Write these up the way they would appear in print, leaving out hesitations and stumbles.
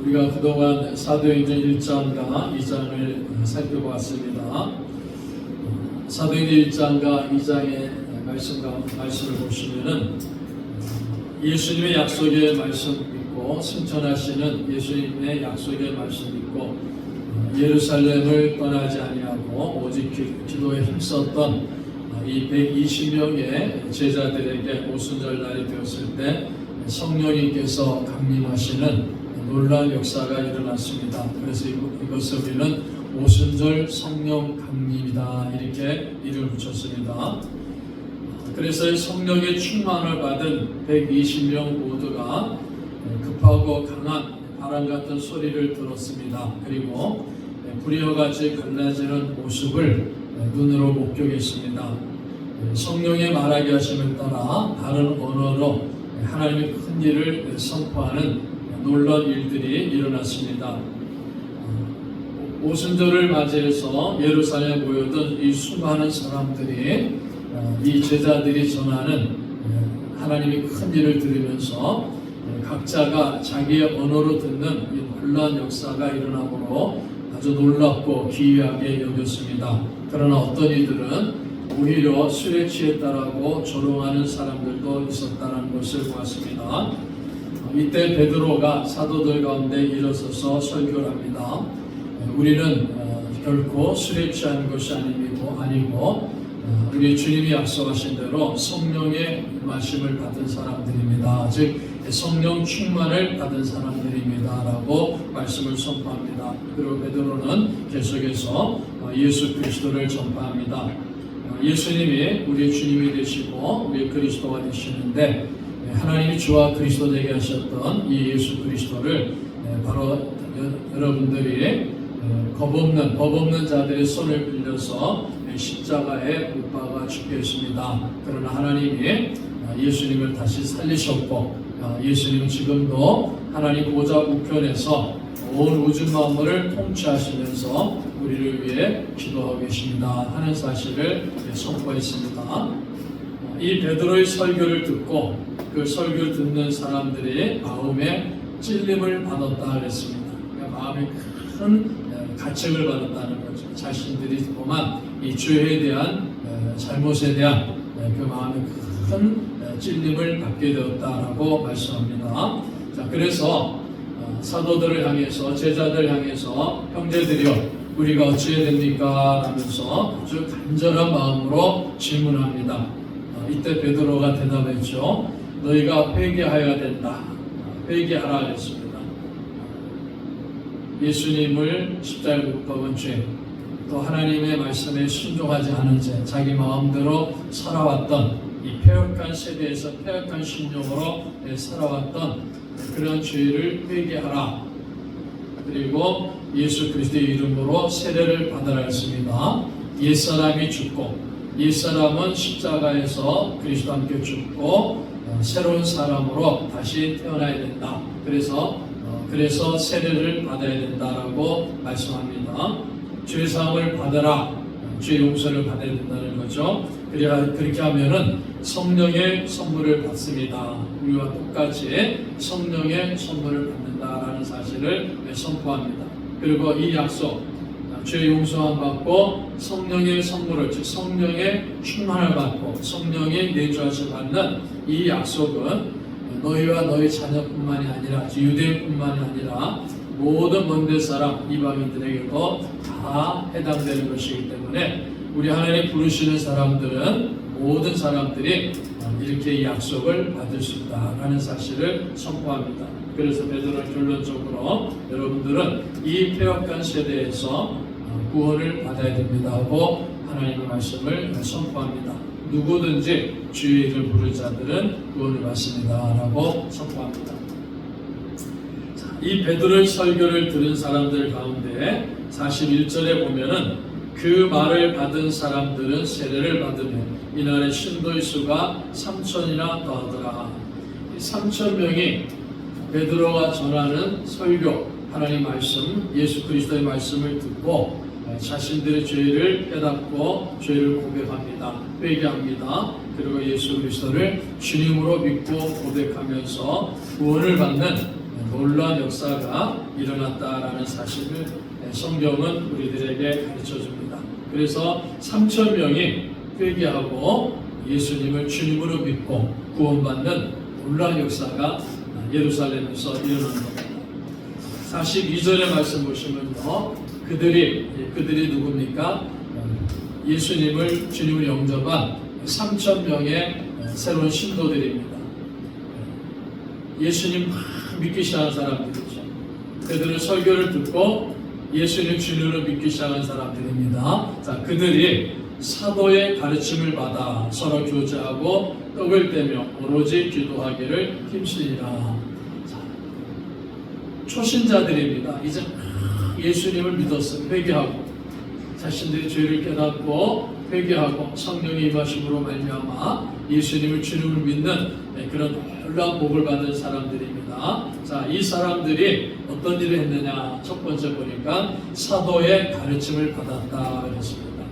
우리가 그동안 사도행전 1장과 2장을 살펴보았습니다. 사도행전 1장과 2장의 말씀을 보시면은 예수님의 약속의 말씀 믿고 승천하시는 예수님의 약속의 말씀 믿고 예루살렘을 떠나지 아니하고 오직 기도에 힘썼던 이 120명의 제자들에게 오순절날이 되었을 때 성령님께서 강림하시는 놀라운 역사가 일어났습니다. 그래서 이것을 우리는 오순절 성령 강림이다 이렇게 이름을 붙였습니다. 그래서 성령의 충만을 받은 120명 모두가 급하고 강한 바람 같은 소리를 들었습니다. 그리고 불이와 같이 갈라지는 모습을 눈으로 목격했습니다. 성령의 말하게 하심을 따라 다른 언어로 하나님의 큰 일을 선포하는 놀라운 일들이 일어났습니다. 오순절을 맞이해서 예루살렘에 모여든 이 수많은 사람들이 이 제자들이 전하는 하나님의 큰 일을 들으면서 각자가 자기의 언어로 듣는 이 놀라운 역사가 일어나므로 아주 놀랍고 기이하게 여겼습니다. 그러나 어떤 이들은 오히려 술에 취했다라고 조롱하는 사람들도 있었다는 것을 보았습니다. 이때 베드로가 사도들 가운데 일어서서 설교를 합니다. 우리는 결코 술에 취한 것이 아니고 우리 주님이 약속하신 대로 성령의 임하심을 받은 사람들입니다. 즉 성령 충만을 받은 사람들입니다 라고 말씀을 선포합니다. 그리고 베드로는 계속해서 예수 그리스도를 전파합니다. 예수님이 우리 주님이 되시고 우리 그리스도가 되시는데 하나님이 주와 그리스도 되게 하셨던 이 예수 그리스도를 바로 여러분들이 법 없는 자들의 손을 빌려서 십자가에 못 박아 죽게 했습니다. 그러나 하나님이 예수님을 다시 살리셨고 예수님은 지금도 하나님 보좌 우편에서 온 우주 만물을 통치하시면서 우리를 위해 기도하고 계십니다 하는 사실을 선포했습니다. 이 베드로의 설교를 듣고 그 설교를 듣는 사람들이 마음에 찔림을 받았다 그랬습니다. 그러니까 마음에 큰 가책을 받았다는 거죠. 자신들이 보면 이 죄에 대한 잘못에 대한 그 마음에 큰 찔림을 받게 되었다라고 말씀합니다. 자, 그래서 사도들을 향해서 제자들 향해서 형제들이여 우리가 어찌해야 됩니까? 라면서 아주 간절한 마음으로 질문합니다. 이때 베드로가 대답했죠. 너희가 회개하여야 된다. 회개하라 했습니다. 예수님을 십자가에 못 박은 죄, 또 하나님의 말씀에 순종하지 않은 죄, 자기 마음대로 살아왔던 이 패역한 세대에서 패역한 신령으로 살아왔던 그런 죄를 회개하라. 그리고 예수 그리스도의 이름으로 세례를 받으라 했습니다. 옛사람이 죽고 옛사람은 십자가에서 그리스도와 함께 죽고 새로운 사람으로 다시 태어나야 된다. 그래서 세례를 받아야 된다라고 말씀합니다. 죄사함을 받아라. 죄 용서를 받아야 된다는 거죠. 그렇게 하면은 성령의 선물을 받습니다. 우리와 똑같이 성령의 선물을 받는다라는 사실을 선포합니다. 그리고 이 약속, 죄 용서함 받고 성령의 선물을, 즉 성령의 충만을 받고 성령의 내주하심 받는 이 약속은 너희와 너희 자녀뿐만이 아니라 유대인뿐만이 아니라 모든 먼데 사람 이방인들에게도 다 해당되는 것이기 때문에 우리 하나님 부르시는 사람들은 모든 사람들이 이렇게 이 약속을 받을 수 있다라는 사실을 선포합니다. 그래서 베드로는 결론적으로 여러분들은 이 패역한 세대에서 구원을 받아야 됩니다 하고 하나님의 말씀을 선포합니다. 누구든지 주의 이름을 부르는 자들은 구원을 받습니다 라고 선포합니다. 이 베드로의 설교를 들은 사람들 가운데 41절에 보면은 그 말을 받은 사람들은 세례를 받으며 이날의 신도의 수가 3,000이나 더하더라. 3,000명이 베드로가 전하는 설교, 하나님 말씀, 예수 그리스도의 말씀을 듣고 자신들의 죄를 깨닫고 죄를 고백합니다. 회개합니다. 그리고 예수 그리스도를 주님으로 믿고 고백하면서 구원을 받는 놀라운 역사가 일어났다라는 사실을 성경은 우리들에게 가르쳐 줍니다. 그래서 3천 명이 회개하고 예수님을 주님으로 믿고 구원받는 놀라운 역사가 예루살렘에서 일어난 겁니다. 42절의 말씀 보시면요, 그들이 누굽니까? 예수님을 주님을 영접한 3천 명의 새로운 신도들입니다. 예수님 막 믿기 시작한 사람들이죠. 그들은 설교를 듣고 예수님 주님으로 믿기 시작한 사람들입니다. 자, 그들이 사도의 가르침을 받아 서로 교제하고 떡을 떼며 오로지 기도하기를 힘쓰니라. 초신자들입니다. 이제 예수님을 믿었어요. 회개하고 자신들이 죄를 깨닫고 회개하고 성령의 임하심으로 말미암아 예수님을 주님을 믿는 그런 놀라운 복을 받은 사람들입니다. 자, 이 사람들이 어떤 일을 했느냐? 첫 번째 보니까 사도의 가르침을 받았다 그랬습니다.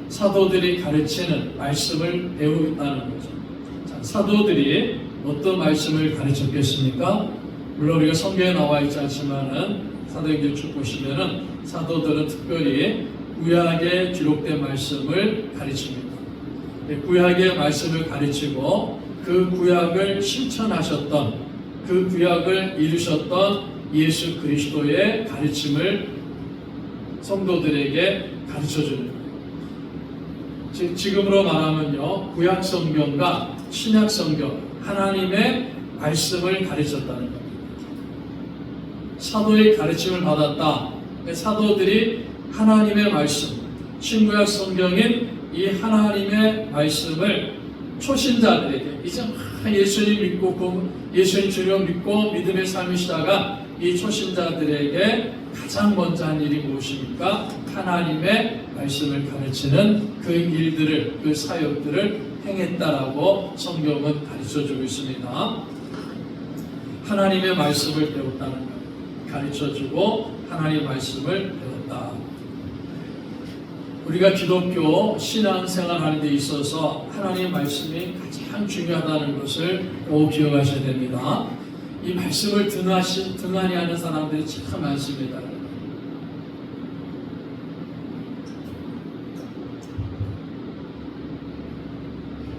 사도들이 가르치는 말씀을 배우겠다는 거죠. 자, 사도들이 어떤 말씀을 가르쳤겠습니까? 물론 우리가 성경에 나와 있지 않지만은 사도행전 쭉 보시면은 사도들은 특별히 구약에 기록된 말씀을 가르칩니다. 구약의 말씀을 가르치고 그 구약을 실천하셨던, 그 구약을 이루셨던 예수 그리스도의 가르침을 성도들에게 가르쳐주는 거예요. 지금으로 말하면요, 구약 성경과 신약 성경, 하나님의 말씀을 가르쳤다는 겁니다. 사도의 가르침을 받았다. 사도들이 하나님의 말씀, 신구약 성경인 이 하나님의 말씀을 초신자들에게, 이제 예수님 믿고 예수님 주님 믿고 믿음의 삶을 시작한 이 초신자들에게 가장 먼저 한 일이 무엇입니까? 하나님의 말씀을 가르치는 그 일들을, 그 사역들을 행했다라고 성경은 가르쳐주고 있습니다. 하나님의 말씀을 배웠다는 것, 가르쳐주고 하나님의 말씀을 배웠다. 우리가 기독교 신앙생활 하는 데 있어서 하나님의 말씀이 가장 중요하다는 것을 꼭 기억하셔야 됩니다. 이 말씀을 등한히 하는 사람들이 참 많습니다.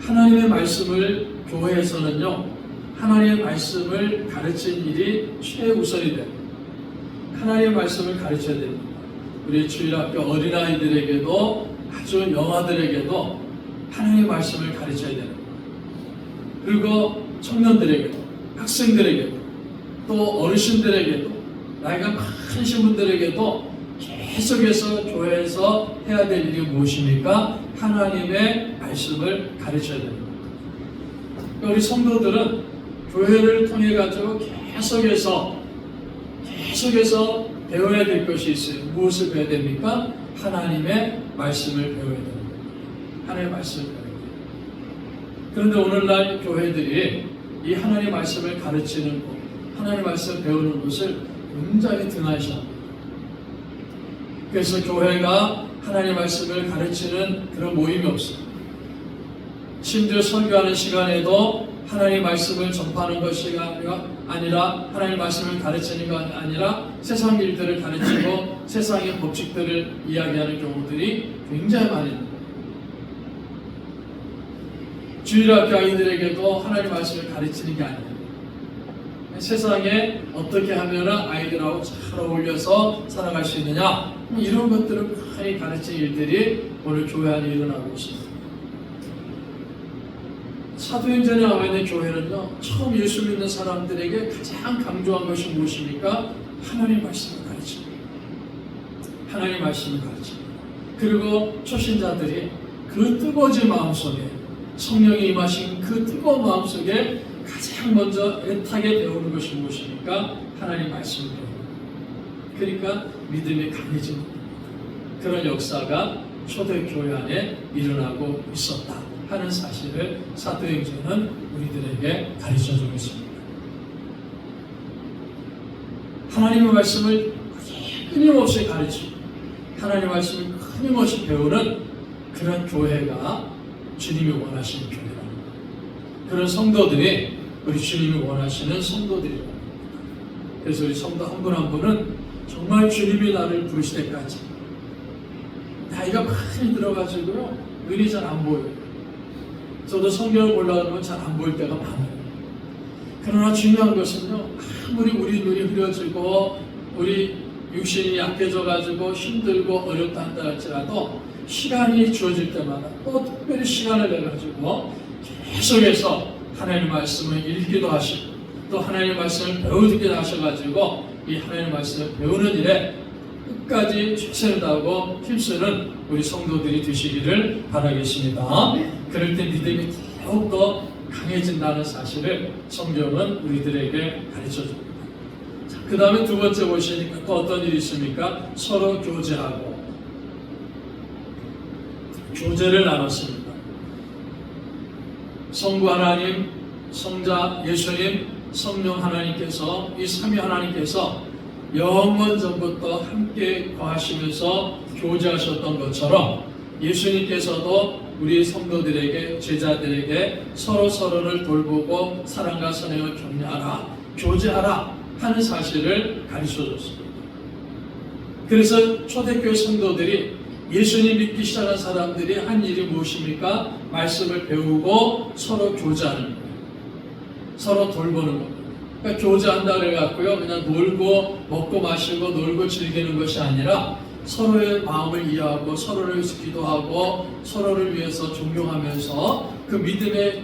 하나님의 말씀을 교회에서는요, 하나님의 말씀을 가르치는 일이 최우선이 됩니다. 하나님의 말씀을 가르쳐야 됩니다. 우리 주일학교 어린아이들에게도 아주 영아들에게도 하나님의 말씀을 가르쳐야 됩니다. 그리고 청년들에게도, 학생들에게도, 또 어르신들에게도, 나이가 많으신 분들에게도 계속해서 교회에서 해야 될 일이 무엇입니까? 하나님의 말씀을 가르쳐야 됩니다. 우리 성도들은 교회를 통해 가지고 계속해서 배워야 될 것이 있어요. 무엇을 배워야 됩니까? 하나님의 말씀을 배워야 됩니다. 하나님의 말씀을 배워야 됩니다. 그런데 오늘날 교회들이 이 하나님의 말씀을 가르치는 것, 하나님의 말씀을 배우는 것을 굉장히 등한시합니다. 그래서 교회가 하나님의 말씀을 가르치는 그런 모임이 없어요. 심지어 설교하는 시간에도 하나님의 말씀을 전파하는 것이 아니라 하나님의 말씀을 가르치는 것이 아니라 세상 일들을 가르치고 세상의 법칙들을 이야기하는 경우들이 굉장히 많이 있습니다. 주일학교 아이들에게도 하나님의 말씀을 가르치는 게 아니에요. 세상에 어떻게 하면 아이들하고 잘 어울려서 살아갈 수 있느냐, 이런 것들을 많이 가르치는 일들이 오늘 교회 안에 일어나고 있습니다. 사도행전에 나와 있는 교회는요, 처음 예수 믿는 사람들에게 가장 강조한 것이 무엇입니까? 하나님의 말씀을 가르칩니다. 하나님의 말씀을 가르칩니다. 그리고 초신자들이 그 뜨거워진 마음속에, 성령이 임하신 그 뜨거운 마음속에 가장 먼저 애타게 배우는 것이 무엇입니까? 하나님의 말씀을 배우는. 그러니까 믿음이 강해지는 그런 역사가 초대교회 안에 일어나고 있었다 하는 사실을 사도행전은 우리들에게 가르쳐주고 있습니다. 하나님의 말씀을 끊임없이 가르치고 하나님의 말씀을 끊임없이 배우는 그런 교회가 주님이 원하시는 교회랍니다. 그런 성도들이 우리 주님이 원하시는 성도들이랍니다. 그래서 우리 성도 한 분 한 분은 정말 주님이 나를 부르실 때까지 나이가 많이 들어가지고요 눈이 잘 안 보여요. 저도 성경을 보려면 잘 안 보일 때가 많아요. 그러나 중요한 것은요, 아무리 우리 눈이 흐려지고 우리 육신이 약해져가지고 힘들고 어렵다 한다 할지라도 시간이 주어질 때마다 또 특별히 시간을 내가지고 계속해서 하나님의 말씀을 읽기도 하시고 또 하나님의 말씀을 배우기도 하셔가지고 이 하나님의 말씀을 배우는 일에 끝까지 최선을 다하고 힘쓰는 우리 성도들이 되시기를 바라겠습니다. 그럴 때 믿음이 더욱더 강해진다는 사실을 성경은 우리들에게 가르쳐줍니다. 그 다음에 두 번째 보시니까 또 어떤 일이 있습니까? 서로 교제하고 교제를 나눴습니다. 성부 하나님, 성자 예수님, 성령 하나님께서 이 삼위 하나님께서 영원 전부터 함께 거하시면서 교제하셨던 것처럼 예수님께서도 우리 성도들에게 제자들에게 서로서로를 돌보고 사랑과 선행을 격려하라, 교제하라 하는 사실을 가르쳐줬습니다. 그래서 초대교회 성도들이 예수님 믿기 시작한 사람들이 한 일이 무엇입니까? 말씀을 배우고 서로 교제하는 거예요. 서로 돌보는 겁니다. 그러니까 교제한다 그래갖고요 그냥 놀고 먹고 마시고 놀고 즐기는 것이 아니라 서로의 마음을 이해하고 서로를 위해서 기도하고 서로를 위해서 존경하면서 그 믿음의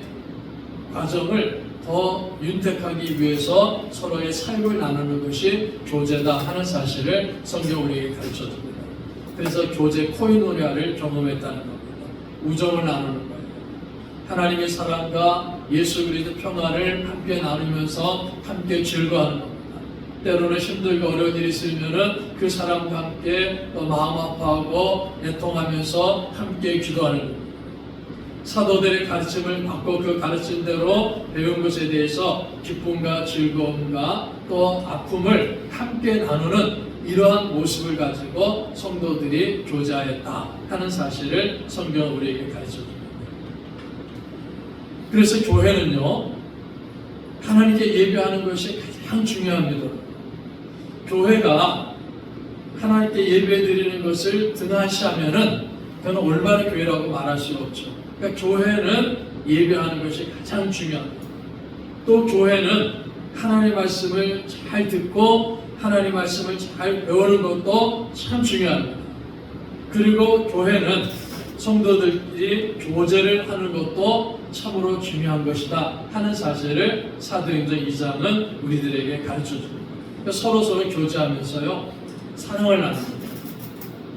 과정을 더 윤택하기 위해서 서로의 삶을 나누는 것이 교제다 하는 사실을 성경 우리에게 가르쳐줍니다. 그래서 교제 코이노니아를 경험했다는 겁니다. 우정을 나누는 거예요. 하나님의 사랑과 예수 그리스도의 평안을 함께 나누면서 함께 즐거워하는 겁니다. 때로는 힘들고 어려운 일이 있으면은 그 사람과 함께 마음 아파하고 애통하면서 함께 기도하는 겁니다. 사도들의 가르침을 받고 그 가르침대로 배운 것에 대해서 기쁨과 즐거움과 또 아픔을 함께 나누는 이러한 모습을 가지고 성도들이 교제하였다 하는 사실을 성경은 우리에게 가르쳐줍니다. 그래서 교회는요 하나님께 예배하는 것이 가장 중요합니다. 교회가 하나님께 예배드리는 것을 등한시하면은 그건 올바른 교회라고 말할 수 없죠. 그러니까 교회는 예배하는 것이 가장 중요합니다. 또 교회는 하나님의 말씀을 잘 듣고 하나님의 말씀을 잘 배우는 것도 참 중요합니다. 그리고 교회는 성도들이 교제를 하는 것도 참으로 중요한 것이다 하는 사실을 사도행전 2장은 우리들에게 가르쳐줍니다. 서로서로 교제하면서요 사랑을 나누는 겁니다.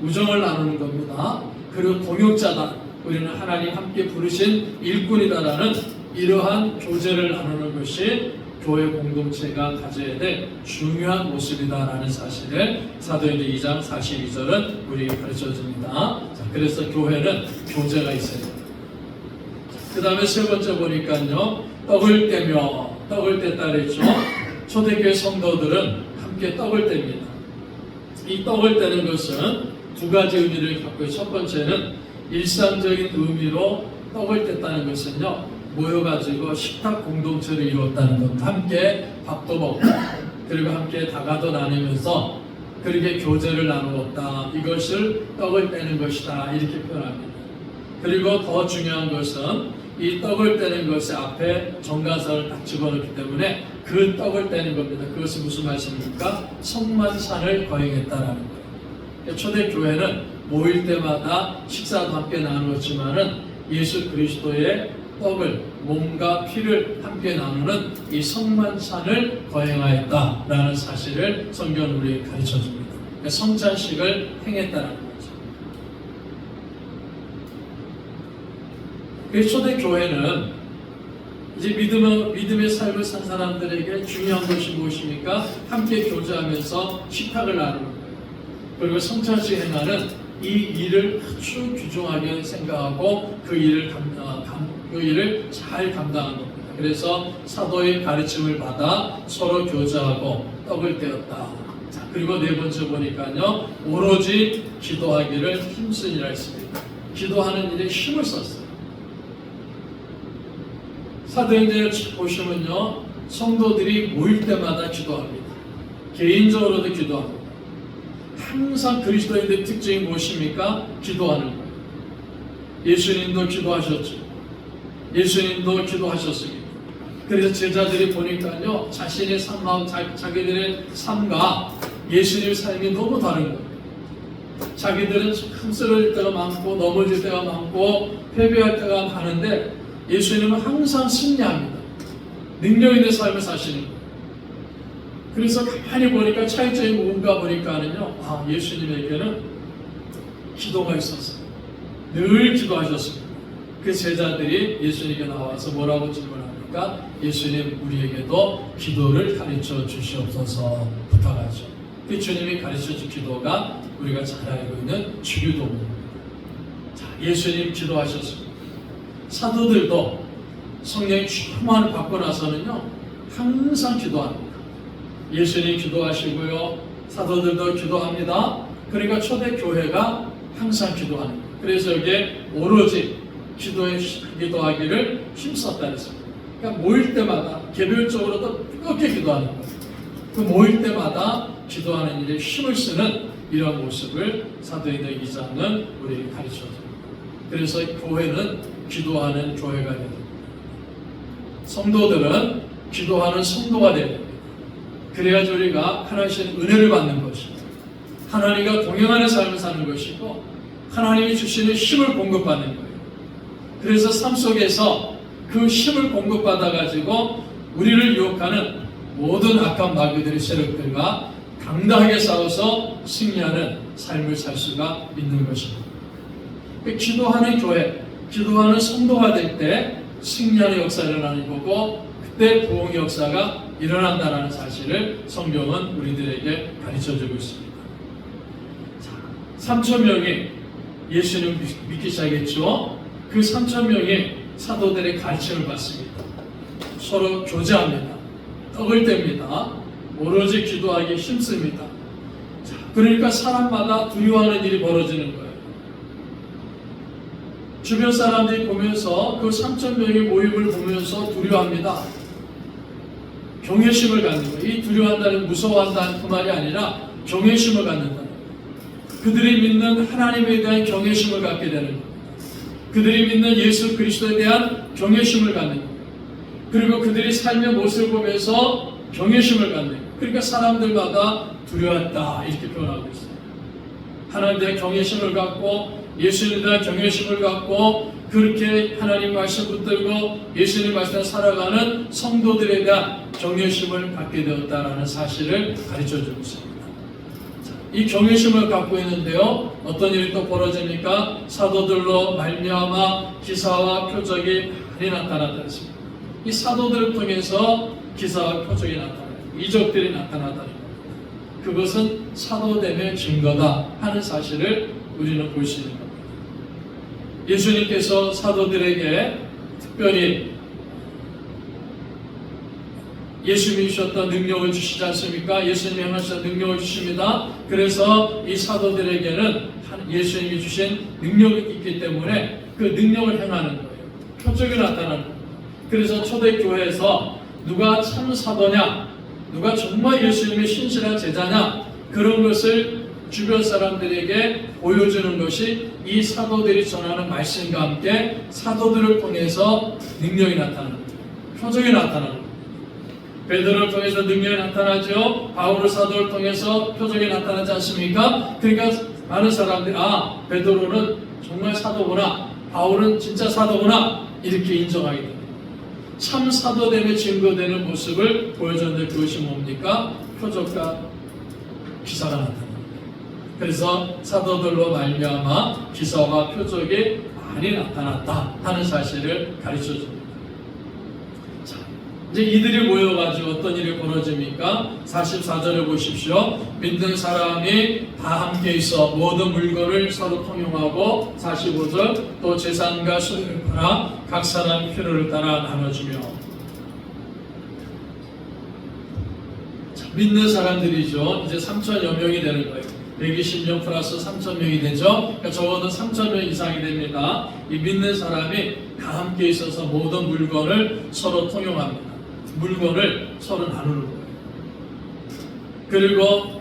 우정을 나누는 겁니다. 그리고 동역자다, 우리는 하나님 함께 부르신 일꾼이다라는 이러한 교제를 나누는 것이 교회 공동체가 가져야 될 중요한 모습이다라는 사실을 사도행전 2장 42절은 우리에게 가르쳐줍니다. 그래서 교회는 교제가 있어야 됩니다. 그 다음에 세 번째 보니까요 떡을 떼며, 떡을 뗐다 그랬죠. 초대교회 성도들은 함께 떡을 뗍니다. 이 떡을 떼는 것은 두 가지 의미를 갖고 있어요. 첫 번째는 일상적인 의미로 떡을 뗐다는 것은요 모여가지고 식탁 공동체를 이루었다는 것, 함께 밥도 먹고 그리고 함께 다가도 나누면서 그렇게 교제를 나누었다, 이것을 떡을 떼는 것이다 이렇게 표현합니다. 그리고 더 중요한 것은 이 떡을 떼는 것의 앞에 정관사를 딱 집어넣기 때문에 그 떡을 떼는 겁니다. 그것은 무슨 말씀입니까? 성만찬을 거행했다라는 거예요. 초대교회는 모일 때마다 식사도 함께 나누었지만은 예수 그리스도의 떡을, 몸과 피를 함께 나누는 이 성만찬을 거행하였다라는 사실을 성경은 우리에게 가르쳐줍니다. 그러니까 성찬식을 행했다는 거죠. 그래서 초대교회는 이제 믿음의 삶을 산 사람들에게 중요한 것이 무엇입니까? 함께 교제하면서 식탁을 나누는 거예요. 그리고 성찬식 행하는 이 일을 아주 귀중하게 생각하고 그 일을 잘 감당한 겁니다. 그래서 사도의 가르침을 받아 서로 교제하고 떡을 떼었다. 자, 그리고 네 번째 보니까요 오로지 기도하기를 힘쓰니라 했습니다. 기도하는 일에 힘을 썼어요. 사도행전을 보시면요 성도들이 모일 때마다 기도합니다. 개인적으로도 기도합니다. 항상 그리스도인들의 특징이 무엇입니까? 기도하는 거예요. 예수님도 기도하셨죠. 예수님도 기도하셨습니다. 그래서 제자들이 보니까요, 자신의 삶과 자기들의 삶과 예수님의 삶이 너무 다른 거예요. 자기들은 참 쓰러질 때가 많고 넘어질 때가 많고 패배할 때가 많은데 예수님은 항상 승리합니다. 능력 있는 삶을 사시는 거예요. 그래서 가만히 보니까 차이점이 뭔가 보니까는요, 예수님에게는 기도가 있었어요. 늘 기도하셨습니다. 그 제자들이 예수님에게 나와서 뭐라고 질문합니까? 예수님, 우리에게도 기도를 가르쳐 주시옵소서 부탁하죠. 그 주님이 가르쳐 준 기도가 우리가 잘 알고 있는 주기도문입니다. 자, 예수님 기도하셨습니다. 사도들도 성령의 충만을 받고 나서는요, 항상 기도합니다. 예수님 기도하시고요, 사도들도 기도합니다. 그러니까 초대교회가 항상 기도하는 거예요. 그래서 여기에 오로지 기도하기를 힘썼다 했습니다. 그러니까 모일 때마다 개별적으로도 뜨겁게 기도하는 거예요. 그 모일 때마다 기도하는 일에 힘을 쓰는 이런 모습을 사도행전 2장은 우리에게 가르쳐줍니다. 그래서 교회는 기도하는 교회가 됩니다. 성도들은 기도하는 성도가 됩니다. 그래야지 우리가 하나님의 은혜를 받는 것이고 하나님과 동행하는 삶을 사는 것이고 하나님이 주시는 힘을 공급받는 거예요. 그래서 삶 속에서 그 힘을 공급받아 가지고 우리를 유혹하는 모든 악한 마귀들의 세력들과 당당하게 싸워서 승리하는 삶을 살 수가 있는 것입니다. 기도하는 교회, 기도하는 성도가 될 때 승리하는 역사가 일어나는 거고 그때 부흥의 역사가 일어난다는 사실을 성경은 우리들에게 가르쳐주고 있습니다. 3,000명이 예수님을 믿기 시작했죠. 그 3,000명이 사도들의 가르침을 받습니다. 서로 교제합니다. 떡을 뗍니다. 오로지 기도하기에 힘씁니다. 자, 그러니까 사람마다 두려워하는 일이 벌어지는 거예요. 주변 사람들이 보면서 그 3,000명의 모임을 보면서 두려워합니다. 경외심을 갖는 거예요. 이 두려워한다는 무서워한다는 그 말이 아니라 경외심을 갖는다는 거예요. 그들이 믿는 하나님에 대한 경외심을 갖게 되는 거예요. 그들이 믿는 예수 그리스도에 대한 경외심을 갖는 거예요. 그리고 그들이 삶의 모습을 보면서 경외심을 갖는 거예요. 그러니까 사람들마다 두려웠다 이렇게 표현하고 있어요. 하나님에 대한 경외심을 갖고 예수님에 대한 경외심을 갖고 그렇게 하나님 말씀 붙들고 예수님 말씀을 살아가는 성도들에 대한 경외심을 갖게 되었다라는 사실을 가르쳐주고 있습니다. 이 경외심을 갖고 있는데요, 어떤 일이 또 벌어집니까? 사도들로 말미암아 기사와 표적이 많이 나타났다 했습니다. 이 사도들을 통해서 기사와 표적이 나타나요. 이적들이 나타났다는 겁니다. 그것은 사도됨의 증거다 하는 사실을 우리는 볼 수 있는 겁니다. 예수님께서 사도들에게 특별히 예수님이 주셨던 능력을 주시지 않습니까? 예수님이 행하셨던 능력을 주십니다. 그래서 이 사도들에게는 예수님이 주신 능력이 있기 때문에 그 능력을 행하는 거예요. 표적이 나타나는 거예요. 그래서 초대교회에서 누가 참 사도냐, 누가 정말 예수님의 신실한 제자냐, 그런 것을 주변 사람들에게 보여주는 것이 이 사도들이 전하는 말씀과 함께 사도들을 통해서 능력이 나타나는 거예요. 표적이 나타나는 거예요. 베드로를 통해서 능력이 나타나죠. 바울을 사도를 통해서 표적이 나타나지 않습니까? 그러니까 많은 사람들이 베드로는 정말 사도구나, 바울은 진짜 사도구나 이렇게 인정하게 됩니다. 참 사도됨의 증거되는 모습을 보여줬는데 그것이 뭡니까? 표적과 기사가 나타납니다. 그래서 사도들로 말미암아 기사와 표적이 많이 나타났다 하는 사실을 가르쳐줍니다. 이제 이들이 모여가지고 어떤 일이 벌어집니까? 44절을 보십시오. 믿는 사람이 다 함께 있어 모든 물건을 서로 통용하고 45절 또 재산과 소유를 팔아 각 사람 필요를 따라 나눠주며. 자, 믿는 사람들이죠. 이제 3,000여 명이 되는 거예요. 120명 플러스 3,000명이 되죠. 그러니까 적어도 3,000명 이상이 됩니다. 이 믿는 사람이 다 함께 있어서 모든 물건을 서로 통용합니다. 물건을 서로 나누는 거예요. 그리고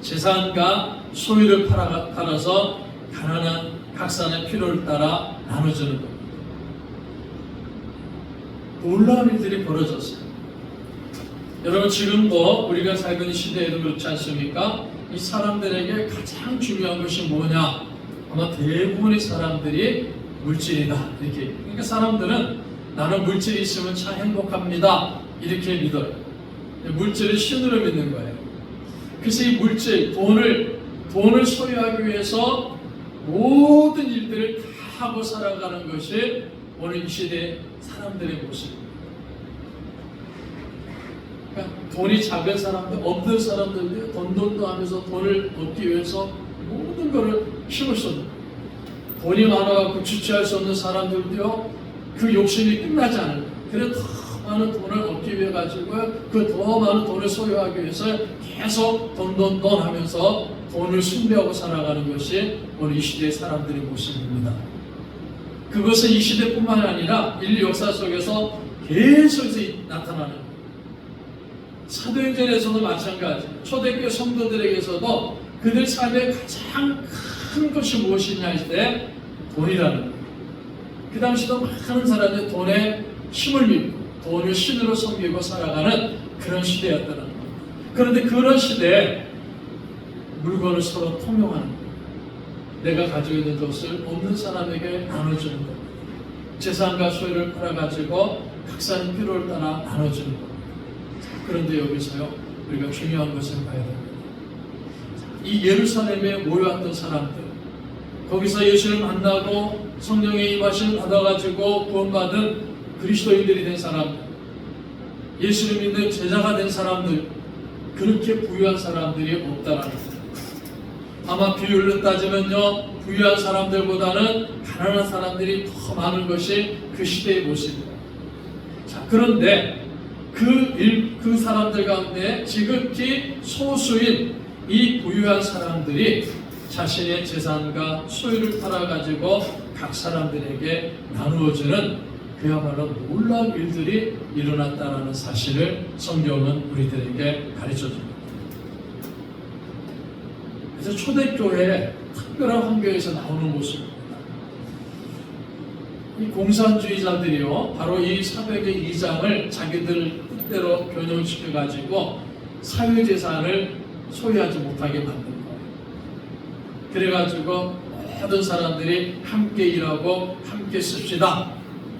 재산과 소유를 팔아서 가난한 각 사람의 필요를 따라 나눠주는 겁니다. 놀라운 일들이 벌어졌어요. 여러분, 지금도 우리가 살고 있는 시대에도 그렇지 않습니까? 이 사람들에게 가장 중요한 것이 뭐냐? 아마 대부분의 사람들이 물질이다. 이렇게. 그러니까 사람들은 나는 물질이 있으면 참 행복합니다. 이렇게 믿어요. 물질을 신으로 믿는 거예요. 그래서 이 물질, 돈을 소유하기 위해서 모든 일들을 다 하고 살아가는 것이 오늘 이 시대의 사람들의 모습입니다. 그러니까 돈이 작은 사람들, 없는 사람들도 돈도 하면서 돈을 얻기 위해서 모든 것을 힘을 쏟는 거예요. 돈이 많아갖고 주체할 수 없는 사람들도요, 그 욕심이 끝나지 않아요. 그래 더 많은 돈을 얻기 위해 가지고 그 더 많은 돈을 소유하기 위해서 계속 돈 하면서 돈을 숭배하고 살아가는 것이 오늘 이 시대의 사람들의 모습입니다. 그것은 이 시대뿐만 아니라 인류 역사 속에서 계속해서 나타나는 거예요. 사도행전에서도 마찬가지. 초대교회 성도들에게서도 그들 삶의 가장 큰 것이 무엇이냐 할 때 돈이라는 거예요. 그 당시도 많은 사람들이 돈에 힘을 믿고 돈을 신으로 섬기고 살아가는 그런 시대였다는 거예요. 그런데 그런 시대에 물건을 서로 통용하는 거예요. 내가 가지고 있는 것을 없는 사람에게 나눠주는 거예요. 재산과 소유를 팔아가지고 각 사람 필요를 따라 나눠주는 거예요. 그런데 여기서요, 우리가 중요한 것을 봐야 됩니다. 이 예루살렘에 모여왔던 사람들, 거기서 예수를 만나고 성령의 임하심을 받아가지고 구원받은 그리스도인들이 된 사람들, 예수를 믿는 제자가 된 사람들, 그렇게 부유한 사람들이 없다라는 거예요. 아마 비율로 따지면요, 부유한 사람들보다는 가난한 사람들이 더 많은 것이 그 시대의 모습입니다. 자, 그런데 그 사람들 가운데 지극히 소수인 이 부유한 사람들이 자신의 재산과 소유를 팔아가지고 각 사람들에게 나누어주는 그야말로 놀라운 일들이 일어났다는 사실을 성경은 우리들에게 가르쳐줍니다. 그래서 초대교회의 특별한 환경에서 나오는 모습입니다. 이 공산주의자들이요, 바로 이 사도행전 2장을 자기들 뜻대로 변형시켜가지고 사회재산을 소유하지 못하게 만든 거예요. 그래가지고 모든 사람들이 함께 일하고 함께 씁시다,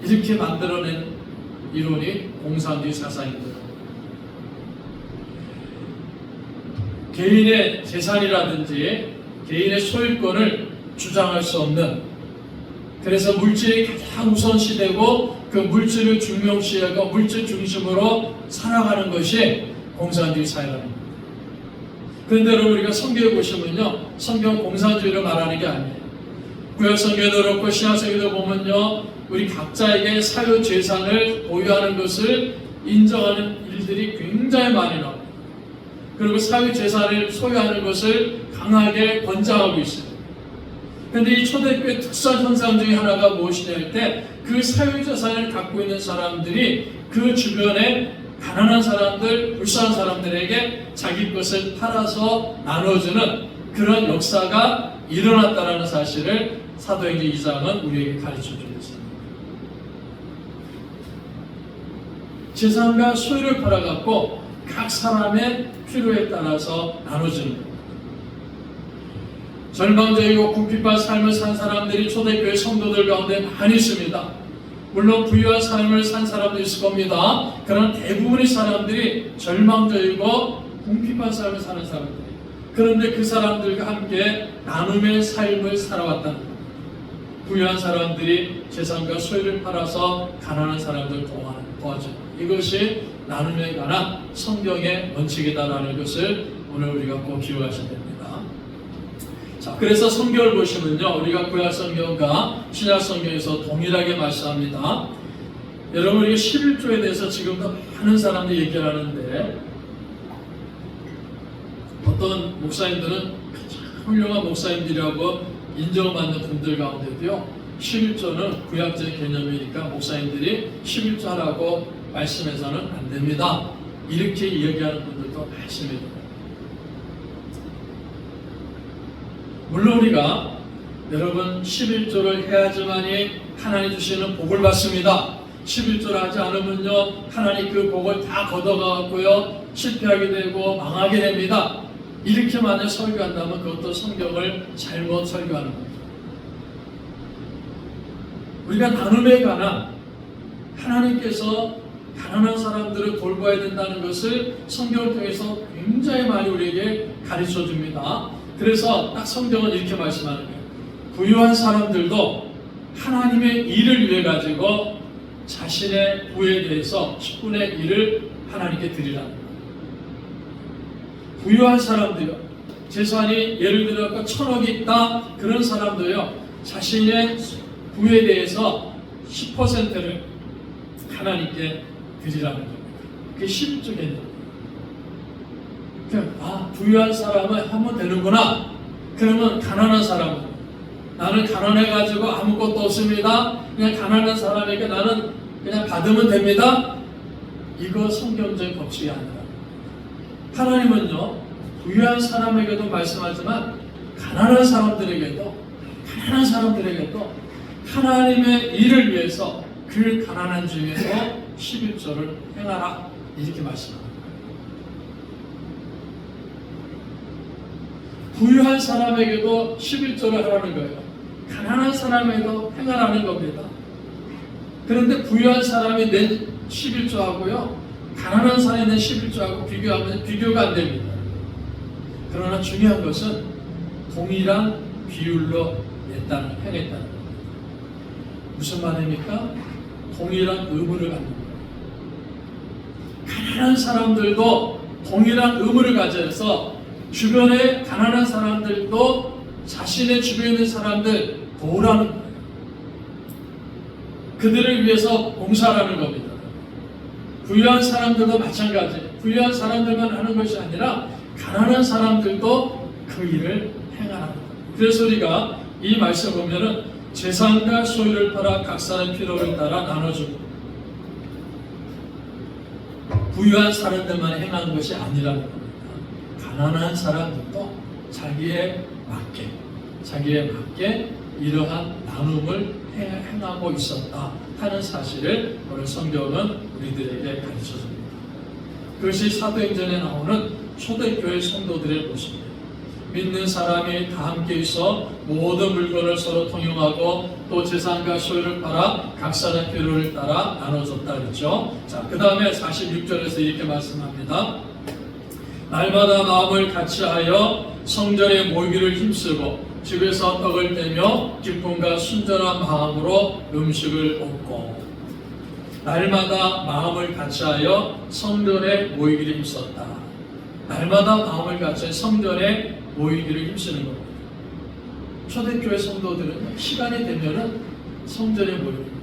이렇게 만들어낸 이론이 공산주의 사상입니다. 개인의 재산이라든지 개인의 소유권을 주장할 수 없는, 그래서 물질이 가장 우선시되고 그 물질을 중요시하고 물질 중심으로 살아가는 것이 공산주의 사회랍니다. 그런데 여러분, 우리가 성경에 보시면요, 성경 공산주의를 말하는 게 아니에요. 구약 성경에도 그렇고 신약 성경에도 보면요, 우리 각자에게 사유 재산을 보유하는 것을 인정하는 일들이 굉장히 많이 나옵니다. 그리고 사유 재산을 소유하는 것을 강하게 권장하고 있어요. 그런데 이 초대교회 특수한 현상 중에 하나가 무엇이냐 할 때, 그 사유 재산을 갖고 있는 사람들이 그 주변에 가난한 사람들, 불쌍한 사람들에게 자기 것을 팔아서 나눠주는 그런 역사가 일어났다는 사실을 사도행전 2장은 우리에게 가르쳐주고 있습니다. 재산과 소유를 팔아갖고 각 사람의 필요에 따라서 나눠주는 것. 절망적이고 궁핍한 삶을 산 사람들이 초대교회 성도들 가운데 많이 있습니다. 물론 부유한 삶을 산 사람도 있을 겁니다. 그러나 대부분의 사람들이 절망적이고 궁핍한 삶을 사는 사람들이에요. 그런데 그 사람들과 함께 나눔의 삶을 살아왔다는 겁니다. 부유한 사람들이 재산과 소유를 팔아서 가난한 사람들 도와주는, 이것이 나눔에 관한 성경의 원칙이다라는 것을 오늘 우리가 꼭 기억하셔야 됩니다. 자, 그래서 성경을 보시면요, 우리가 구약 성경과 신약 성경에서 동일하게 말씀합니다. 여러분, 우리가 11조에 대해서 지금도 많은 사람들이 얘기를 하는데, 어떤 목사님들은 가장 훌륭한 목사님들이라고 인정받는 분들 가운데도요, 11조는 구약적 개념이니까 목사님들이 11조 하라고 말씀해서는 안 됩니다, 이렇게 이야기하는 분들도 많습니다. 물론 우리가 여러분 11조를 해야지만이 하나님 주시는 복을 받습니다. 11조를 하지 않으면요 하나님 그 복을 다 걷어가고요 실패하게 되고 망하게 됩니다. 이렇게 만약 설교한다면 그것도 성경을 잘못 설교하는 겁니다. 우리가 나눔에 관한 하나님께서 가난한 사람들을 돌봐야 된다는 것을 성경을 통해서 굉장히 많이 우리에게 가르쳐 줍니다. 그래서 딱 성경은 이렇게 말씀하는 거예요. 부유한 사람들도 하나님의 일을 위해 가지고 자신의 부에 대해서 10분의 1을 하나님께 드리라는 거예요. 부유한 사람들요, 재산이 예를 들어 1,000억이 있다 그런 사람도요 자신의 부에 대해서 10%를 하나님께 드리라는 겁니다. 그게 11조겠네요. 부유한 사람은 하면 되는구나. 그러면 가난한 사람은 나는 가난해가지고 아무것도 없습니다. 그냥 가난한 사람에게 나는 그냥 받으면 됩니다. 이거 성경적 법칙이 아니라 하나님은요 부유한 사람에게도 말씀하지만 가난한 사람들에게도 하나님의 일을 위해서 그 가난한 중에서 11조를 행하라 이렇게 말씀합니다. 부유한 사람에게도 11조를 하라는 거예요. 가난한 사람에게도 행하라는 겁니다. 그런데 부유한 사람이 낸 11조하고요 가난한 사람이 낸 11조하고 비교하면 비교가 안 됩니다. 그러나 중요한 것은 동일한 비율로 행했다는 겁니다. 무슨 말입니까? 동일한 의무를 갖는 거예요. 가난한 사람들도 동일한 의무를 가져서 주변에 가난한 사람들도 자신의 주변에 있는 사람들 도우라는 거예요. 그들을 위해서 봉사하라는 겁니다. 부유한 사람들도 마찬가지. 부유한 사람들만 하는 것이 아니라 가난한 사람들도 그 일을 행하라는 거예요. 그래서 우리가 이 말씀 보면은 재산과 소유를 팔아 각 사람의 필요를 따라 나눠주고 부유한 사람들만 행하는 것이 아니라는 겁니다. 가난한 사람들도 자기에 맞게 이러한 나눔을 행하고 있었다 하는 사실을 오늘 성경은 우리들에게 가르쳐줍니다. 그것이 사도행전에 나오는 초대교회 성도들의 모습입니다. 믿는 사람이 다 함께 있어 모든 물건을 서로 통용하고 또 재산과 소유를 팔아 각 사람의 필요를 따라 나눠줬다 그랬죠. 자, 그 다음에 46절에서 이렇게 말씀합니다. 날마다 마음을 같이하여 성전에 모이기를 힘쓰고 집에서 떡을 떼며 기쁨과 순전한 마음으로 음식을 먹고 날마다 마음을 같이하여 성전에 모이기를 힘썼다. 날마다 마음을 같이 성전에 모이기를 힘쓰는 겁니다. 초대교회 성도들은 시간이 되면은 성전에 모입니다.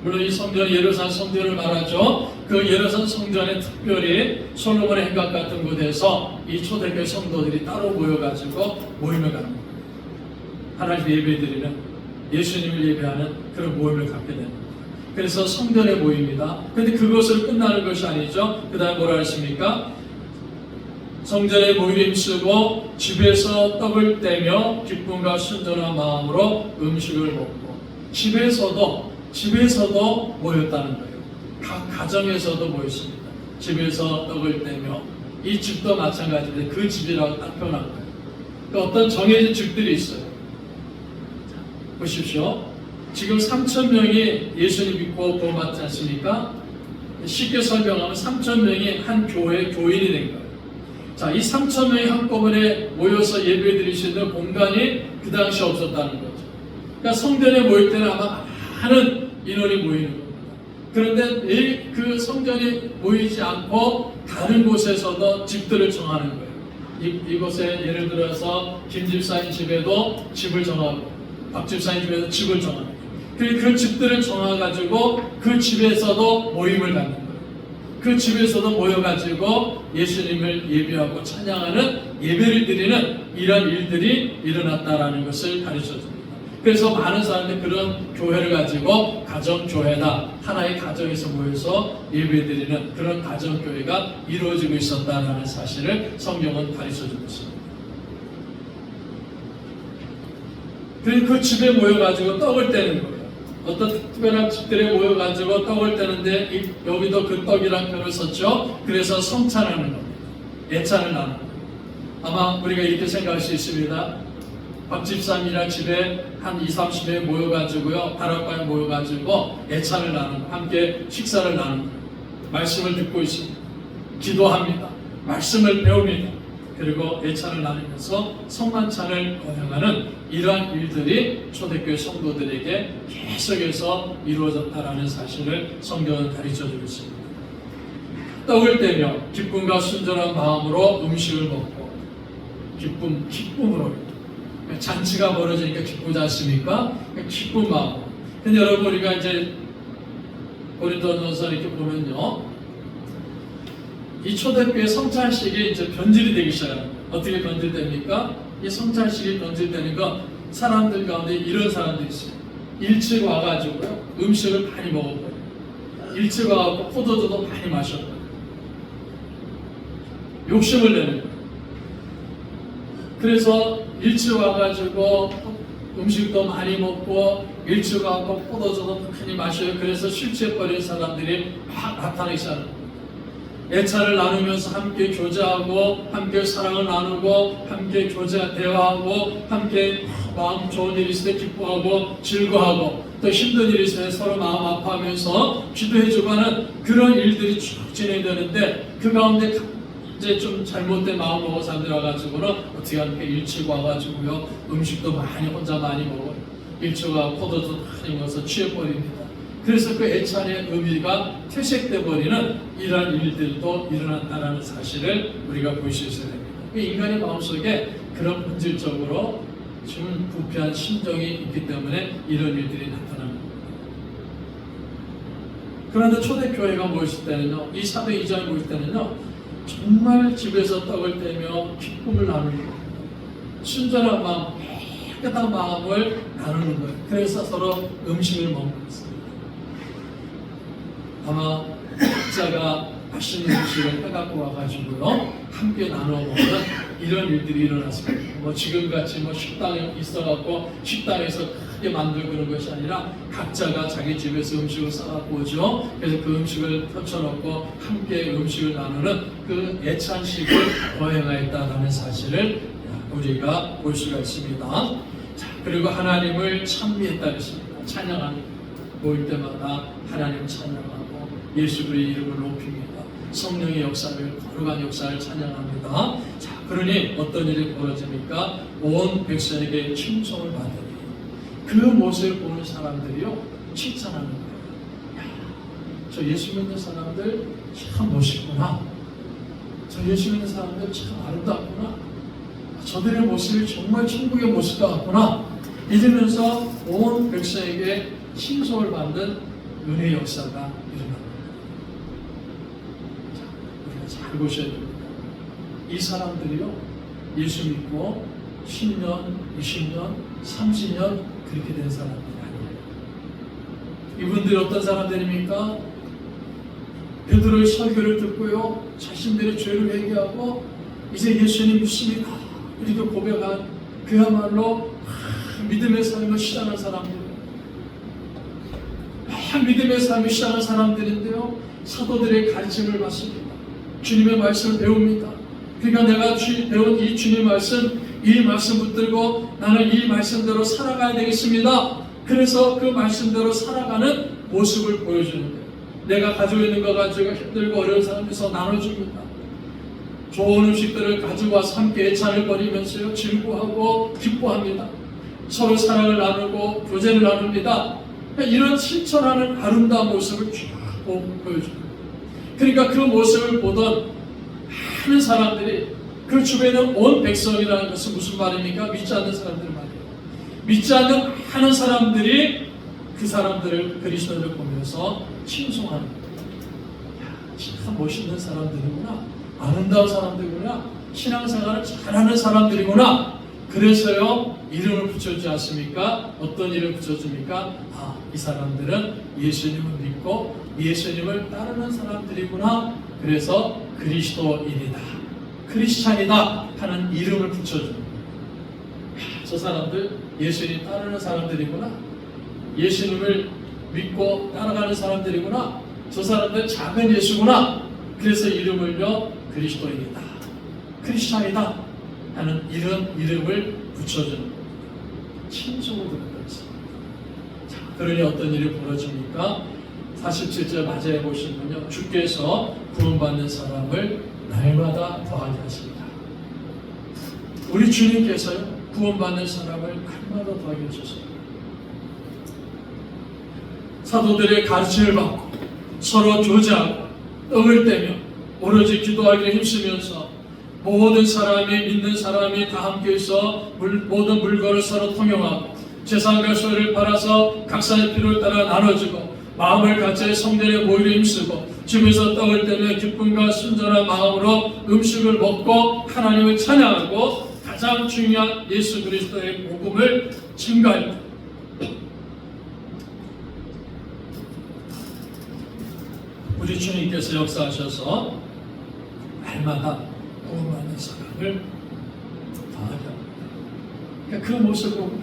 물론 이 성전이 예루살렘 성전을 말하죠. 그 예루살렘 성전에 특별히 솔로몬의 행각 같은 곳에서 이 초대교회 성도들이 따로 모여가지고 모임을 갖는 거예요. 하나님 예배드리는 예수님을 예배하는 그런 모임을 갖게 됩니다. 그래서 성전에 모입니다. 그런데 그것을 끝나는 것이 아니죠. 그 다음에 뭐라 했습니까? 성전에 모이를 힘쓰고 집에서 떡을 떼며 기쁨과 순전한 마음으로 음식을 먹고 집에서도 모였다는 거예요. 각 가정에서도 모였습니다. 집에서 떡을 떼며 이 집도 마찬가지인데 그 집이라고 딱 표현한 거예요. 그러니까 어떤 정해진 집들이 있어요. 보십시오. 지금 3,000명이 예수님 믿고 구원받지 않습니까? 쉽게 설명하면 3,000명이 한 교회의 교인이 된 거예요. 자, 이 3,000명이 한꺼번에 모여서 예배드릴 수 있는 공간이 그 당시 없었다는 거죠. 그러니까 성전에 모일 때는 아마 많은 인원이 모이는 겁니다. 그런데 그 성전이 모이지 않고 다른 곳에서도 집들을 정하는 거예요. 이곳에 예를 들어서 김 집사님 집에도 집을 정하고 박 집사님 집에도 집을 정하고 그 집들을 정해가지고 그 집에서도 모임을 갖는 거예요. 그 집에서도 모여가지고 예수님을 예배하고 찬양하는 예배를 드리는 이런 일들이 일어났다라는 것을 가르쳐줍니다. 그래서 많은 사람들이 그런 교회를 가지고 가정교회다. 하나의 가정에서 모여서 예배드리는 그런 가정교회가 이루어지고 있었다는 사실을 성경은 가르쳐주고 있습니다. 그리고 그 집에 모여가지고 떡을 떼는 거예요. 어떤 특별한 집들에 모여가지고 떡을 떼는데 여기도 그 떡이란 표를 썼죠. 그래서 성찬하는 겁니다. 애찬을 나누는 거예요. 아마 우리가 이렇게 생각할 수 있습니다. 박 집사님이랑 집에 한 20-30명 모여가지고요, 다락방에 모여가지고 애찬을 나누고 함께 식사를 나누고 말씀을 듣고 있습니다. 기도합니다. 말씀을 배웁니다. 그리고 애찬을 나누면서 성만찬을 거행하는 이러한 일들이 초대교회 성도들에게 계속해서 이루어졌다라는 사실을 성경은 가르쳐주고 있습니다. 떡을 떼며 기쁨과 순전한 마음으로 음식을 먹고 기쁨으로 잔치가 벌어지니까 기쁘지 않습니까? 기쁜 마음. 근데 여러분 우리가 이제 고린도전서 이렇게 보면요, 이 초대교회 성찬식이 이제 변질이 되기 시작합니다. 어떻게 변질됩니까? 이 성찬식이 변질되는 건 사람들 가운데 이런 사람들이 있어요. 일찍 와가지고요, 음식을 많이 먹어버려요. 일찍 와가지고 포도주도 많이 마셔버려요. 욕심을 내는 거예요. 그래서 일찍 와가지고 음식도 많이 먹고 일찍 와서 포도주도 많이 마셔요. 그래서 술 취해버린 사람들이 막 나타나기 시작합니다. 애차를 나누면서 함께 교제하고 함께 사랑을 나누고 함께 대화하고 함께 마음 좋은 일이 있을 때 기뻐하고 즐거워하고 또 힘든 일이 있을 때 서로 마음 아파하면서 기도해주고 하는 그런 일들이 쭉 진행되는데, 그 가운데 이제 좀 잘못된 마음 먹은 사람들 와가지고는 어떻게 하니까 일찍 와가지고요, 음식도 많이 혼자 많이 먹어요. 일찍 와 포도도 많이 먹어서 취해버립니다. 그래서 그 애찬의 의미가 퇴색돼 버리는 이러한 일들도 일어났다는 사실을 우리가 볼 수 있어야 됩니다. 인간의 마음속에 그런 본질적으로 지금 부패한 심정이 있기 때문에 이런 일들이 나타납니다. 그런데 초대교회가 모였을 때는요, 이 사도이장에 모였을 때는요, 정말 집에서 떡을 떼며 기쁨을 나누는 거예요. 순전한 마음, 깨끗한 마음을 나누는 거예요. 그래서 서로 음식을 먹는 거예요. 아마 각자가 맛있는 음식을 해갖고 와가지고요, 함께 나눠 먹는 이런 일들이 일어났습니다. 뭐 지금같이 뭐 식당에 있어갖고 식당에서 크게 만들고 그런 것이 아니라 각자가 자기 집에서 음식을 싸갖고 오죠. 그래서 그 음식을 펼쳐놓고 함께 음식을 나누는 그 애찬식을 거행하였다는 사실을 우리가 볼 수가 있습니다. 자, 그리고 하나님을 찬미했다 그랬습니다. 찬양합니다. 모일 때마다 하나님 찬양합니다. 예수 그리스도의 이름을 높입니다. 성령의 역사를, 거룩한 역사를 찬양합니다. 자, 그러니 어떤 일이 벌어집니까? 온 백성에게 칭송을 받으니 그 모습을 보는 사람들이요, 칭찬하는 거예요. 야, 저 예수 믿는 사람들 참 멋있구나. 저 예수 믿는 사람들 참 아름답구나. 저들의 모습이 정말 천국의 모습 같구나. 이러면서 온 백성에게 칭송을 받는 은혜의 역사가 일어납니다. 잘 보셔야 됩니다. 이 사람들이요, 예수 믿고 10년, 20년, 30년 그렇게 된 사람들이 아니에요. 이분들이 어떤 사람들입니까? 베드로의 설교를 듣고요, 자신들의 죄를 회개하고 이제 예수님 믿습니다 이렇게 고백한 그야말로 믿음의 삶을 시작한 사람들이에요. 믿음의 삶을 시작한 사람들인데요, 사도들의 가르침을 받습니다. 주님의 말씀을 배웁니다. 그러니까 내가 배운 이 주님의 말씀, 이 말씀 붙들고 나는 이 말씀대로 살아가야 되겠습니다. 그래서 그 말씀대로 살아가는 모습을 보여주는 거예요. 내가 가지고 있는 거 가지고 힘들고 어려운 사람에서 나눠줍니다. 좋은 음식들을 가지고 와서 함께 애찬을 벌이면서요, 즐거워하고 기뻐합니다. 서로 사랑을 나누고 교제를 나눕니다. 이런 실천하는 아름다운 모습을 쭉 보여줍니다. 그러니까 그 모습을 보던 많은 사람들이, 그 주변에 온 백성이라는 것은 무슨 말입니까? 믿지 않는 사람들 말이에요. 믿지 않는 많은 사람들이 그 사람들을, 그리스도를 보면서 칭송하는 거예요. 참 멋있는 사람들이구나, 아름다운 사람들이구나, 신앙생활을 잘하는 사람들이구나. 그래서요, 이름을 붙여주지 않습니까? 어떤 이름을 붙여줍니까? 아, 이 사람들은 예수님을 믿고 예수님을 따르는 사람들이구나. 그래서 그리스도인이다, 크리스찬이다 하는 이름을 붙여줍니다. 저 사람들 예수님 따르는 사람들이구나. 예수님을 믿고 따라가는 사람들이구나. 저 사람들 작은 예수구나. 그래서 이름을요 그리스도인이다, 크리스찬이다 하는 이런 이름을 붙여주는 친족으로 들어갔어요. 자, 그러니 어떤 일이 벌어집니까? 47절 맞이해 보시면요, 주께서 구원받는 사람을 날마다 더하게 하십니다. 우리 주님께서요 구원받는 사람을 날마다 더하게 하셨어요. 사도들의 가르침을 받고 서로 교제하고 떡을 떼며 오로지 기도하기에 힘쓰면서 모든 사람이, 믿는 사람이 다 함께해서 모든 물건을 서로 통용하고 재산과 소유를 팔아서 각사의 필요를 따라 나눠주고 마음을 같이 성전에 모이려 힘쓰고 집에서 떡을 떼며 기쁨과 순전한 마음으로 음식을 먹고 하나님을 찬양하고 가장 중요한 예수 그리스도의 복음을 증거합니다. 우리 주님께서 역사하셔서 날마다 구원받는 사람을 더하게 합니다. 그러니까 그 모습을 보고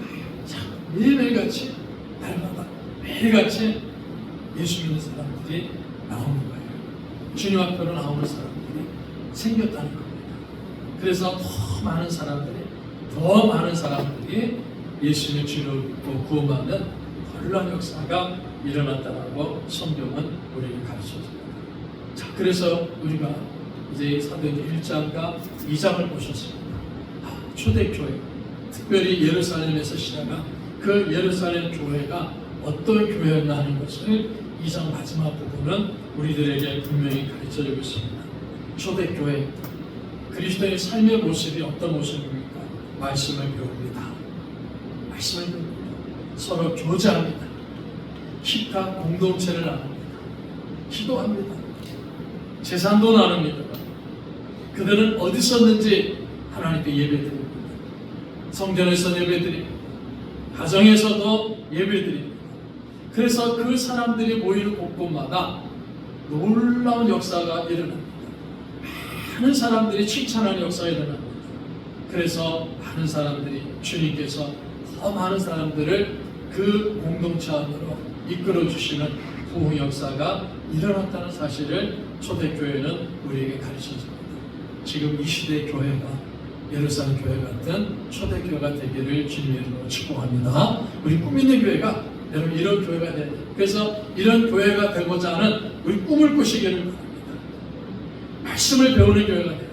매일같이 날마다 매일같이 예수 믿는 사람들이 나오는 거예요. 주님 앞으로 나오는 사람들이 생겼다는 겁니다. 그래서 더 많은 사람들이 예수님의 주를 믿고 구원받는 놀라운 역사가 일어났다라고 성경은 우리에게 가르쳐줍니다. 자, 그래서 우리가 이제 사도행전 1장과 2장을 보셨습니다. 초대교회, 특별히 예루살렘에서 시작한 그 예루살렘 교회가 어떤 교회였나 하는 것을 2장 마지막 부분은 우리들에게 분명히 가르쳐주고 있습니다. 초대교회, 그리스도의 삶의 모습이 어떤 모습입니까? 말씀을 배웁니다. 말씀을 배웁니다. 서로 교제합니다. 식탁 공동체를 나눕니다. 기도합니다. 재산도 나눕니다. 그들은 어디 있었는지 하나님께 예배드립니다. 성전에서 예배드립니다. 가정에서도 예배드립니다. 그래서 그 사람들이 모이는 곳곳마다 놀라운 역사가 일어납니다. 많은 사람들이 칭찬하는 역사가 일어납니다. 그래서 많은 사람들이 주님께서 더 많은 사람들을 그 공동체 안으로 이끌어 주시는 부흥 역사가 일어났다는 사실을 초대교회는 우리에게 가르쳐줍니다. 지금 이 시대 교회가 예루살렘 교회 같은 초대교회가 되기를 주님의 이름으로 축복합니다. 우리 꿈 있는 교회가 여러분 이런 교회가 돼야 돼요. 그래서 이런 교회가 되고자 하는 우리 꿈을 꾸시기를 바랍니다. 말씀을 배우는 교회가 돼요.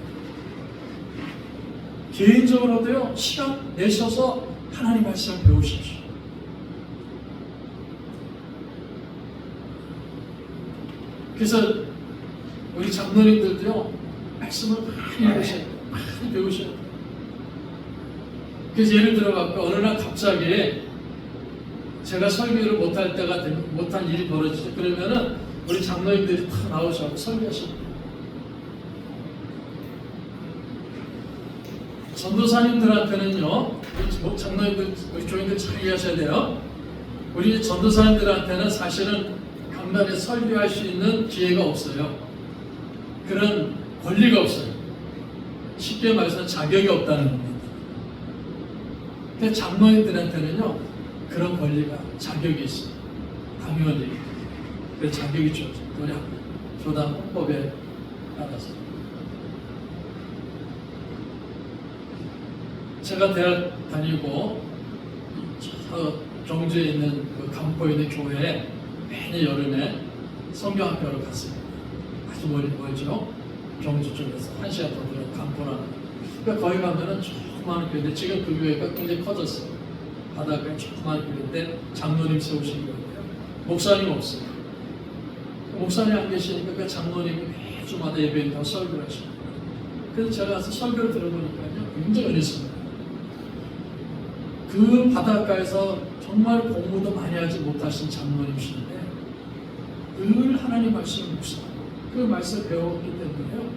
개인적으로도요 시간 내셔서 하나님 말씀을 배우십시오. 그래서 우리 장로님들도요 말씀을 많이 배우셔야 돼요. 많이 배우셔야 돼요. 그래서 예를 들어 어느 날 갑자기 제가 설교를 못할 때가 되면 못한 일이 벌어지죠. 그러면은 우리 장로님들이 다 나오셔서 설교하십니다. 전도사님들한테는요, 장로님들, 우리 교인들 잘 이해하셔야 돼요. 우리 전도사님들한테는 사실은 강단에 설교할 수 있는 기회가 없어요. 그런 권리가 없어요. 쉽게 말해서 자격이 없다는 겁니다. 근데 장로님들한테는요, 그런 권리가, 자격이 있어요. 당연히. 그 자격이 주어져요. 교단 헌법에 따라서. 제가 대학 다니고 경주에 있는 그 간포에 있는 교회에 매년 여름에 성경학교를 갔습니다. 아주 멀죠. 경주 쪽에서 1시간 더 들어 간포라는. 그러니까 거기 가면은 조그마한 교회인데 지금 그 교회가 굉장히 커졌어요. 바닷가에 조그마한 교회인데 장로님 세우신 거예요. 목사님 없어요. 목사님 안 계시니까 그 장로님이 매주마다 예배에 설교를 하십니다. 그래서 제가 가서 설교를 들어보니까요 굉장히 어렸습니다. 그 바닷가에서 정말 공부도 많이 하지 못하신 장로님이신데 늘 하나님 말씀을 묵상하고 그 말씀을 배웠기 때문에요.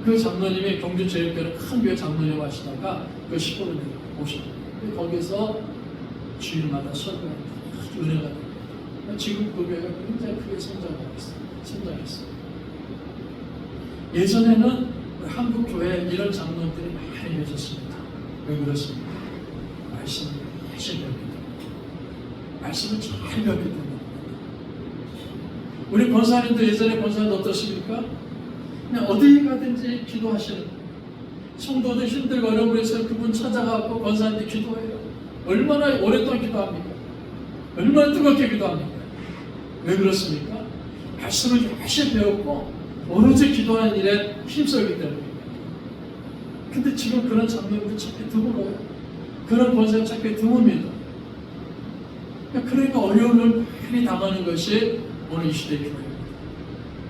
그 장로님이 경주제일교회 큰 교회 장로님 하시다가 그 시골에 오셨어요. 거기서 주일마다 설교하는 아주 은혜가 됩니다. 지금 그 교회가 굉장히 크게 성장했어요. 예전에는 한국 교회에 이런 장로님들이 많이 계셨습니다. 왜 그렇습니까? 말씀을 잘 배우게 됩니다. 말씀을 잘 배우게 됩니다. 우리 권사님도 예전에 권사님도 어떻습니까? 그냥 어디 가든지 기도하시는, 성도들 힘들고 어려운 곳에서 그분 찾아가고 권사님한테 기도해요. 얼마나 오랫동안 기도합니까? 얼마나 뜨겁게 기도합니까? 왜 그렇습니까? 말씀을 열심히 배웠고 오로지 기도하는 일에 힘쓰기 때문입니다. 근데 지금 그런 장면도 찾기 드물어요. 그런 권사님 찾기 드뭅니다. 그러니까 어려움을 많이 당하는 것이 오늘 이 시대의 교회입니다.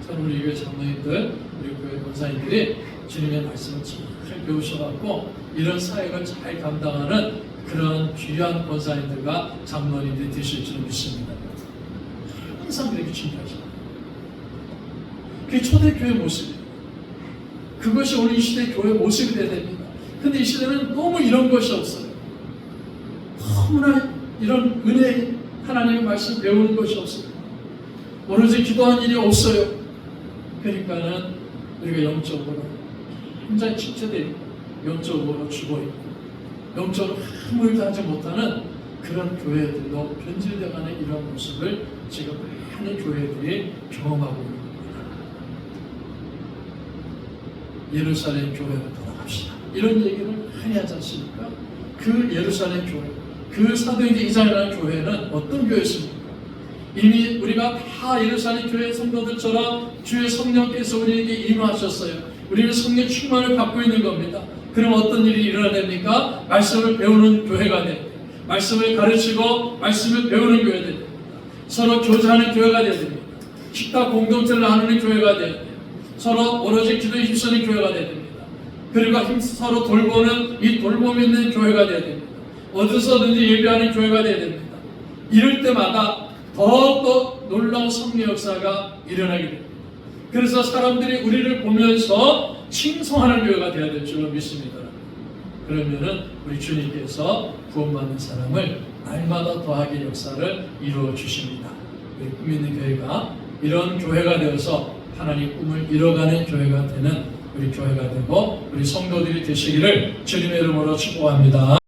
저는 우리 교회 장로님들, 우리 교회 권사님들이 주님의 말씀을 잘 배우셔갖고 이런 사역을 잘 감당하는 그런 귀한 권사님들과 장로님들이 되실 줄 믿습니다. 항상 그렇게 준비하셔요. 그게 초대교회 모습이에요. 그것이 오늘 이 시대의 교회 모습이 되어야 됩니다. 근데 이 시대는 너무 이런 것이 없어요. 너무나 이런 은혜, 하나님의 말씀 배우는 것이 없어요. 오로지 기도한 일이 없어요. 그러니까는 우리가 영적으로 굉장히 침체되어 있고 영적으로 죽어있고 영적으로 아무 일도 하지 못하는 그런 교회들도 변질되어가는 이런 모습을 지금 많은 교회들이 경험하고 있는 겁니다. 예루살렘 교회로 돌아갑시다. 이런 얘기를 많이 하지 않습니까? 그 예루살렘 교회, 그 사도행전 2장이라는 교회는 어떤 교회였습니까? 이미 우리가 다 예루살렘 교회 성도들처럼 주의 성령께서 우리에게 임하셨어요. 우리는 성령 충만을 받고 있는 겁니다. 그럼 어떤 일이 일어나야 됩니까? 말씀을 배우는 교회가 됩니다. 말씀을 가르치고 말씀을 배우는 교회가 됩니다. 서로 교제하는 교회가 되어야 됩니다. 식탁 공동체를 나누는 교회가 되어야 됩니다. 서로 오로지 기도에 힘쓰는 교회가 되어야 됩니다. 그리고 서로 돌보는 이 돌봄 있는 교회가 되어야 됩니다. 어디서든지 예배하는 교회가 되어야 됩니다. 이럴 때마다 더욱더 놀라운 성령 역사가 일어나게 됩니다. 그래서 사람들이 우리를 보면서 칭송하는 교회가 되어야 될 줄로 믿습니다. 그러면은 우리 주님께서 구원받는 사람을 날마다 더하게 역사를 이루어 주십니다. 우리 꿈 있는 교회가 이런 교회가 되어서 하나님 꿈을 이뤄가는 교회가 되는 우리 교회가 되고 우리 성도들이 되시기를 주님의 이름으로 축복합니다.